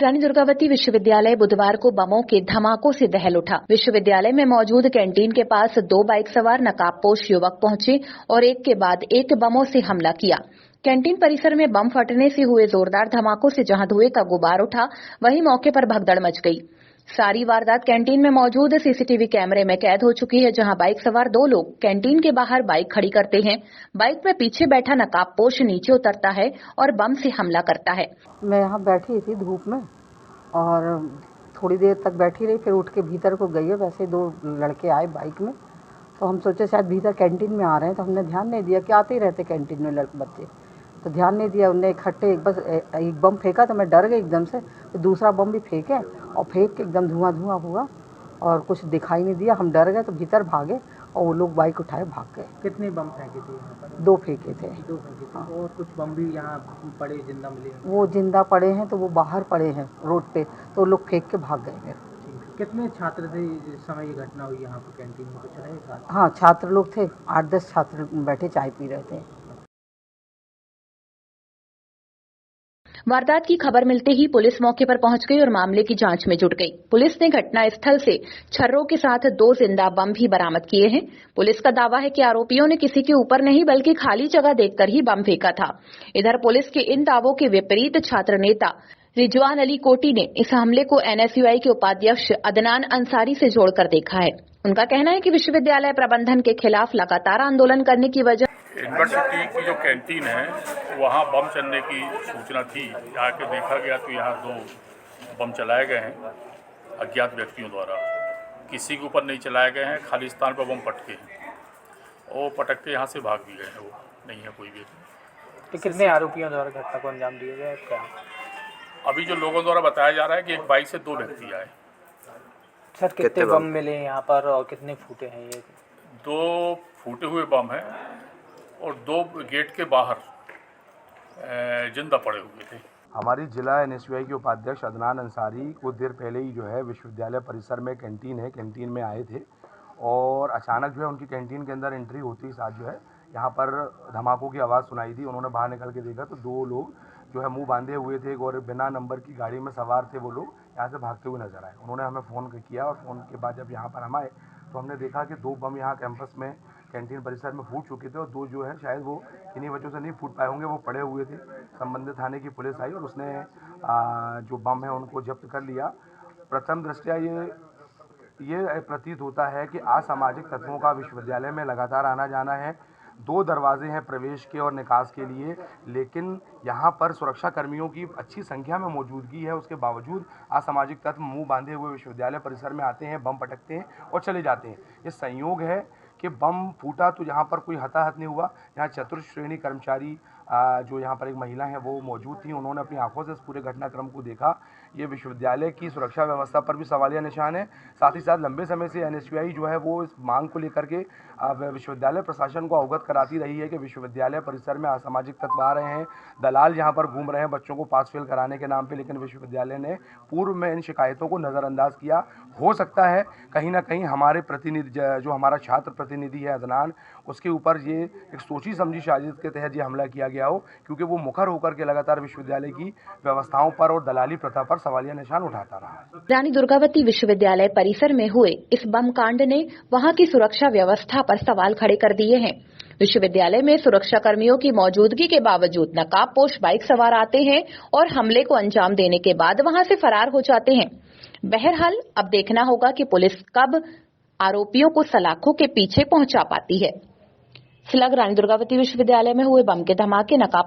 रानी दुर्गावती विश्वविद्यालय बुधवार को बमों के धमाकों से दहल उठा। विश्वविद्यालय में मौजूद कैंटीन के पास 2 बाइक सवार नकाबपोश युवक पहुंचे और एक के बाद एक बमों से हमला किया। कैंटीन परिसर में बम फटने से हुए जोरदार धमाकों से जहां धुएं का गुबार उठा, वहीं मौके पर भगदड़ मच गई। सारी वारदात कैंटीन में मौजूद सीसीटीवी कैमरे में कैद हो चुकी है, जहां बाइक सवार 2 लोग कैंटीन के बाहर बाइक खड़ी करते हैं। बाइक में पीछे बैठा नकाबपोश नीचे उतरता है और बम से हमला करता है। मैं यहाँ बैठी थी धूप में और थोड़ी देर तक बैठी रही, फिर उठ के भीतर को गई है। वैसे 2 लड़के आए बाइक में, तो हम सोचे शायद भीतर कैंटीन में आ रहे हैं, तो हमने ध्यान नहीं दिया कि आते ही रहते कैंटीन में लड़के बच्चे, तो ध्यान नहीं दिया। उन्हें इकट्ठे बस एक बम फेंका तो मैं डर गई एकदम से, तो दूसरा बम भी फेंके और फेंक के एकदम धुआं हुआ और कुछ दिखाई नहीं दिया। हम डर गए तो भीतर भागे और वो लोग बाइक उठाए भाग गए। कितने बम फेंके थे यहाँ पर? 2 फेंके थे। 2 फेंके थे। हाँ। और कुछ बम भी यहाँ पड़े जिंदा मिले? वो जिंदा पड़े हैं तो वो बाहर पड़े हैं रोड पे, तो लोग फेंक के भाग गए फिर। कितने छात्र थे जिस समय ये घटना हुई यहाँ पर? कैंटीन में कुछ रहे साथ? हाँ, छात्र लोग थे, 8-10 छात्र बैठे चाय पी रहे थे। वारदात की खबर मिलते ही पुलिस मौके पर पहुंच गई और मामले की जांच में जुट गई। पुलिस ने घटना स्थल से छर्रों के साथ 2 जिंदा बम भी बरामद किए हैं। पुलिस का दावा है कि आरोपियों ने किसी के ऊपर नहीं बल्कि खाली जगह देखकर ही बम फेंका था। इधर पुलिस के इन दावों के विपरीत छात्र नेता रिजवान अली कोटी ने इस हमले को एनएसयूआई के उपाध्यक्ष अदनान अंसारी से जोड़कर देखा है। उनका कहना है कि विश्वविद्यालय प्रबंधन के खिलाफ लगातार आंदोलन करने की वजह यूनिवर्सिटी की जो कैंटीन है वहाँ बम चलने की सूचना थी। आके देखा गया तो यहाँ 2 बम चलाए गए हैं अज्ञात व्यक्तियों द्वारा। किसी के ऊपर नहीं चलाए गए हैं, खाली स्थान पर बम पटके हैं और पटक के यहाँ से भाग भी गए हैं। वो नहीं है कोई भी। तो कितने आरोपियों द्वारा घटना को अंजाम दिया गया क्या? अभी जो लोगों द्वारा बताया जा रहा है कि एक बाइक से 2 व्यक्ति आए। सर कितने बम मिले यहाँ पर और कितने फूटे हैं? ये 2 फूटे हुए बम हैं और 2 गेट के बाहर जिंदा पड़े हुए थे। हमारी जिला एनएसयूआई के उपाध्यक्ष अदनान अंसारी कुछ देर पहले ही जो है विश्वविद्यालय परिसर में कैंटीन है, कैंटीन में आए थे और अचानक जो है उनकी कैंटीन के अंदर एंट्री होते ही साथ जो है यहाँ पर धमाकों की आवाज़ सुनाई दी। उन्होंने बाहर निकल के देखा तो 2 लोग जो है मुंह बांधे हुए थे और बिना नंबर की गाड़ी में सवार थे। वो लोग यहाँ से भागते हुए नजर आए। उन्होंने हमें फ़ोन किया और फ़ोन के बाद जब यहाँ पर हम आए तो हमने देखा कि 2 बम यहाँ कैंपस में कैंटीन परिसर में फूट चुके थे और 2 जो है शायद वो इन्हीं वजह से नहीं फूट पाए होंगे, वो पड़े हुए थे। संबंधित थाने की पुलिस आई और उसने जो बम है उनको जब्त कर लिया। प्रथम दृष्टया ये प्रतीत होता है कि असामाजिक तत्वों का विश्वविद्यालय में लगातार आना जाना है। 2 दरवाजे हैं प्रवेश के और निकास के लिए, लेकिन यहाँ पर सुरक्षा कर्मियों की अच्छी संख्या में मौजूदगी है। उसके बावजूद असामाजिक तत्व मुंह बांधे हुए विश्वविद्यालय परिसर में आते हैं, बम पटकते हैं और चले जाते हैं। ये संयोग है कि बम फूटा तो यहाँ पर कोई हताहत नहीं हुआ। यहाँ चतुर्थ श्रेणी कर्मचारी जो यहाँ पर एक महिला है वो मौजूद थी। उन्होंने अपनी आंखों से इस पूरे घटनाक्रम को देखा। ये विश्वविद्यालय की सुरक्षा व्यवस्था पर भी सवालिया निशान है। साथ ही साथ लंबे समय से एनएसयूआई जो है वो इस मांग को लेकर के विश्वविद्यालय प्रशासन को अवगत कराती रही है कि विश्वविद्यालय परिसर में असामाजिक तत्व आ रहे हैं, दलाल यहाँ पर घूम रहे हैं बच्चों को पास फेल कराने के नाम पे। लेकिन विश्वविद्यालय ने पूर्व में इन शिकायतों को नज़रअंदाज किया। हो सकता है कहीं ना कहीं हमारे प्रतिनिधि जो हमारा छात्र प्रतिनिधि है अदनान, उसके ऊपर ये एक सोची समझी साजिश के तहत ये हमला किया गया हो, क्योंकि वो मुखर होकर के लगातार विश्वविद्यालय की व्यवस्थाओं पर और दलाली प्रथा पर सवालिया निशान उठाता रहा। रानी दुर्गावती विश्वविद्यालय परिसर में हुए इस बम कांड ने वहां की सुरक्षा व्यवस्था पर सवाल खड़े कर दिए हैं। विश्वविद्यालय में सुरक्षा कर्मियों की मौजूदगी के बावजूद नकाबपोश बाइक सवार आते हैं और हमले को अंजाम देने के बाद वहां से फरार हो जाते हैं। बहरहाल अब देखना होगा कि पुलिस कब आरोपियों को सलाखों के पीछे पहुंचा पाती है। फिलहाल रानी दुर्गावती विश्वविद्यालय में हुए बम के धमाके, नकाब